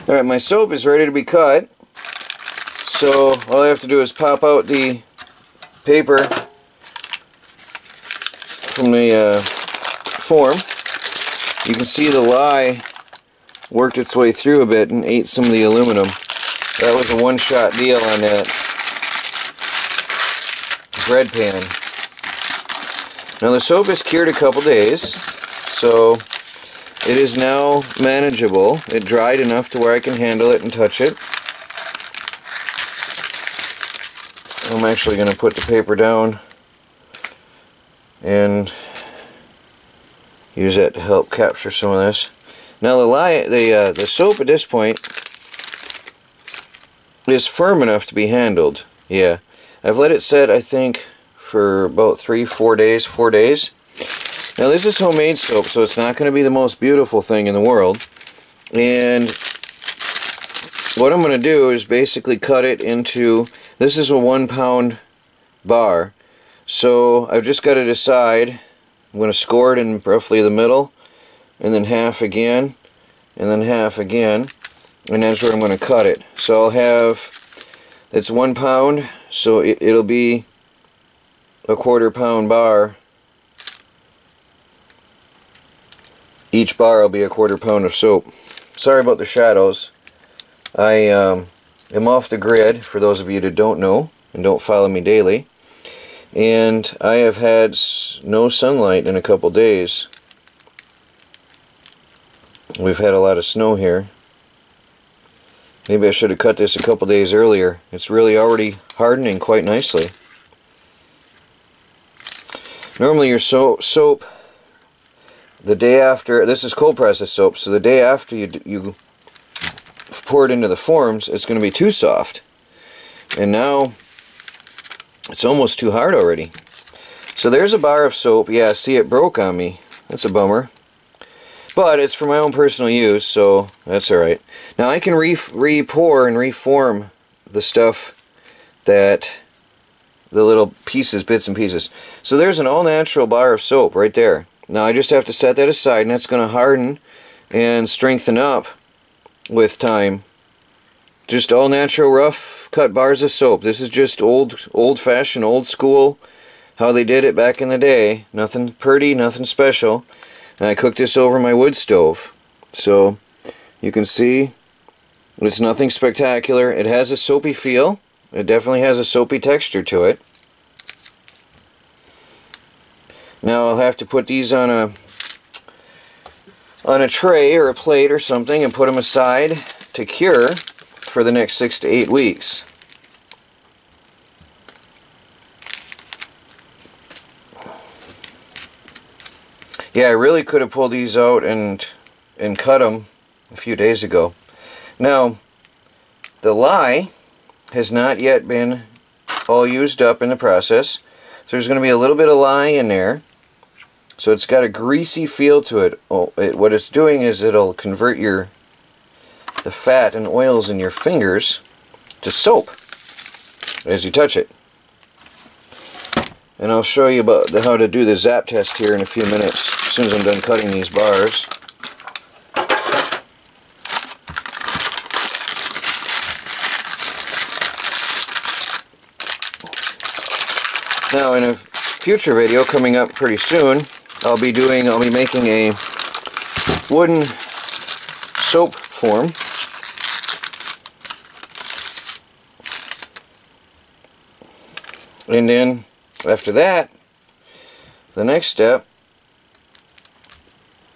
Alright, my soap is ready to be cut. So all I have to do is pop out the paper from the form. You can see the lye worked its way through a bit and ate some of the aluminum. That was a one-shot deal on that bread pan. Now the soap is cured a couple days, so it is now manageable. It dried enough to where I can handle it and touch it. I'm actually going to put the paper down and use that to help capture some of this. Now the soap at this point is firm enough to be handled. Yeah, I've let it set, I think, for about 4 days. Now this is homemade soap, so it's not going to be the most beautiful thing in the world. And what I'm going to do is basically cut it into, this is a 1 pound bar. So I've just got to decide, I'm going to score it in roughly the middle, and then half again, and then half again, and that's where I'm going to cut it. So I'll have, it's 1 pound, so it'll be a 1/4 pound bar. Each bar will be a 1/4 pound of soap. Sorry about the shadows. I am off the grid, for those of you that don't know and don't follow me daily. And I have had no sunlight in a couple days. We've had a lot of snow here. Maybe I should have cut this a couple days earlier. It's really already hardening quite nicely. Normally your soap, the day after, this is cold process soap, so the day after you pour it into the forms, it's going to be too soft. And now it's almost too hard already. So there's a bar of soap. Yeah, see, it broke on me. That's a bummer. But it's for my own personal use, so that's alright. Now I can re-pour and reform the stuff, that the little pieces, bits and pieces. So there's an all-natural bar of soap right there. Now I just have to set that aside, and that's going to harden and strengthen up with time. Just all natural, rough cut bars of soap. This is just old-fashioned, old school, how they did it back in the day. Nothing pretty, nothing special. And I cooked this over my wood stove. So you can see it's nothing spectacular. It has a soapy feel. It definitely has a soapy texture to it. Now I'll have to put these on a tray or a plate or something and put them aside to cure for the next 6 to 8 weeks. Yeah, I really could have pulled these out and cut them a few days ago. Now, the lye has not yet been all used up in the process, so there's going to be a little bit of lye in there. So it's got a greasy feel to it. What it's doing is it'll convert the fat and oils in your fingers to soap as you touch it. And I'll show you about how to do the zap test here in a few minutes, as soon as I'm done cutting these bars. Now in a future video coming up pretty soon, I'll be making a wooden soap form. And then after that, the next step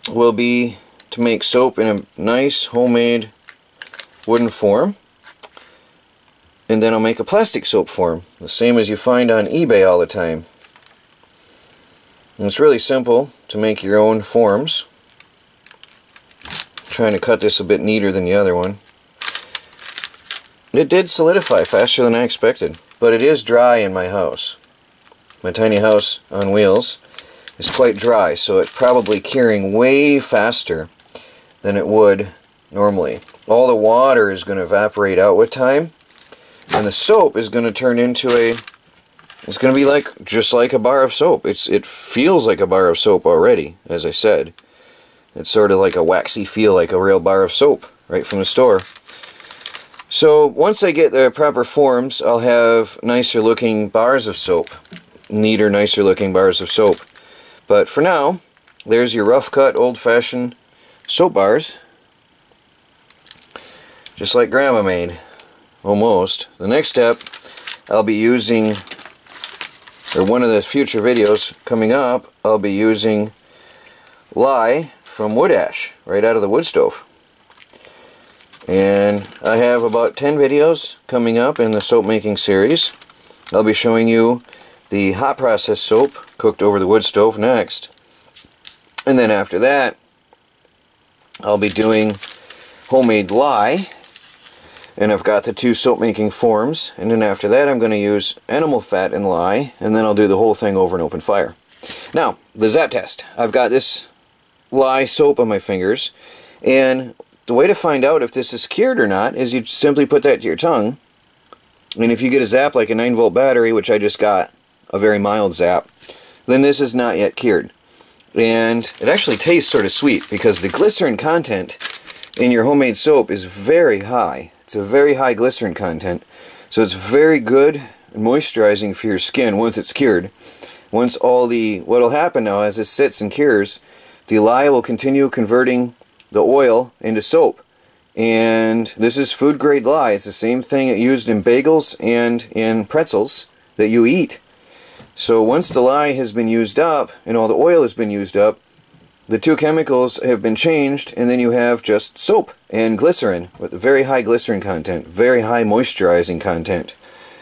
will be to make soap in a nice homemade wooden form. And then I'll make a plastic soap form, the same as you find on eBay all the time. And it's really simple to make your own forms. I'm trying to cut this a bit neater than the other one. It did solidify faster than I expected, but it is dry in my house. My tiny house on wheels is quite dry, so it's probably curing way faster than it would normally. All the water is going to evaporate out with time, and the soap is going to turn into it's going to be just like a bar of soap. It feels like a bar of soap already, as I said. It's sort of like a waxy feel, like a real bar of soap right from the store. So once I get the proper forms, I'll have nicer looking bars of soap. Neater, nicer looking bars of soap. But for now, there's your rough cut, old-fashioned soap bars. Just like Grandma made. Almost. The next step, I'll be using, or one of the future videos coming up, I'll be using lye from wood ash, right out of the wood stove. And I have about 10 videos coming up in the soap making series. I'll be showing you the hot process soap cooked over the wood stove next. And then after that, I'll be doing homemade lye. And I've got the 2 soap making forms. And then after that, I'm going to use animal fat and lye. And then I'll do the whole thing over an open fire. Now, the zap test. I've got this lye soap on my fingers. And the way to find out if this is cured or not is you simply put that to your tongue. And if you get a zap like a 9-volt battery, which I just got, a very mild zap, then this is not yet cured. And it actually tastes sort of sweet because the glycerin content in your homemade soap is very high. It's a very high glycerin content. So it's very good and moisturizing for your skin once it's cured. Once what'll happen now as it sits and cures, the lye will continue converting the oil into soap. And this is food grade lye. It's the same thing used in bagels and in pretzels that you eat. So once the lye has been used up and all the oil has been used up, the 2 chemicals have been changed, and then you have just soap and glycerin with very high glycerin content, very high moisturizing content.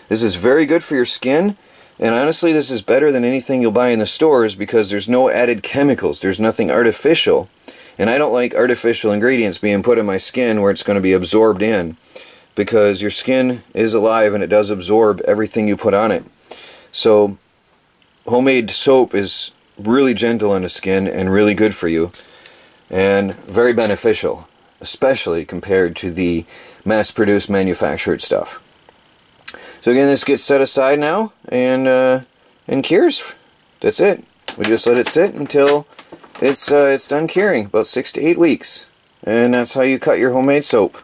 This is very good for your skin, and honestly this is better than anything you'll buy in the stores because there's no added chemicals, there's nothing artificial. And I don't like artificial ingredients being put in my skin where it's going to be absorbed in, because your skin is alive and it does absorb everything you put on it. So homemade soap is really gentle on the skin and really good for you and very beneficial, especially compared to the mass-produced manufactured stuff. So again, this gets set aside now and cures. That's it. We just let it sit until it's done curing, about 6 to 8 weeks. And that's how you cut your homemade soap.